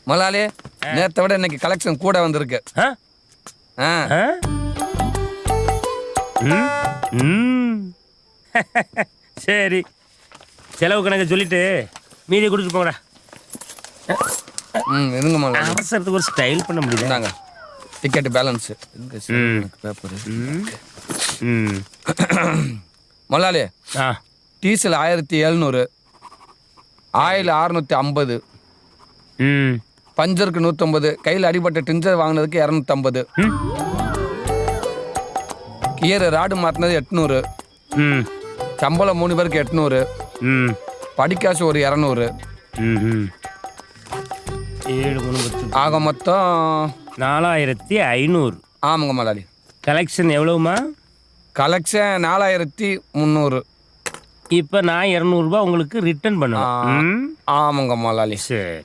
முதலாளி நேற்றை விட இன்னைக்கு கலெக்ஷன் கூட வந்திருக்கு. சரி, செலவு கணக்கு சொல்லிட்டு மீதி கொடுத்துட்டு போங்கடா. இருங்க முதலாளி, அவசரத்துக்கு ஒரு ஸ்டைல் பண்ண முடியுதாங்க. Ticket balance paper. முதலாளி டீசல் 1700, ஆயில் 650, பஞ்சருக்கு 150, கையில் அடிபட்ட டிஞ்சர் வாங்கினதுக்கு 250, கியர் ராடு மாற்றினது 800, சம்பளம் 3 பேருக்கு 800, படிக்காசு ஒரு 200, ஆக மொத்தம் 4500. ஆமாங்க முதலாளி. கலெக்ஷன் எவ்வளவுமா? கலெக்ஷன் 4300. இப்போ நான் 200 ரூபாய் உங்களுக்கு ரிட்டர்ன் பண்ணுவேன். ஆமாங்க முதலாளி. சரி.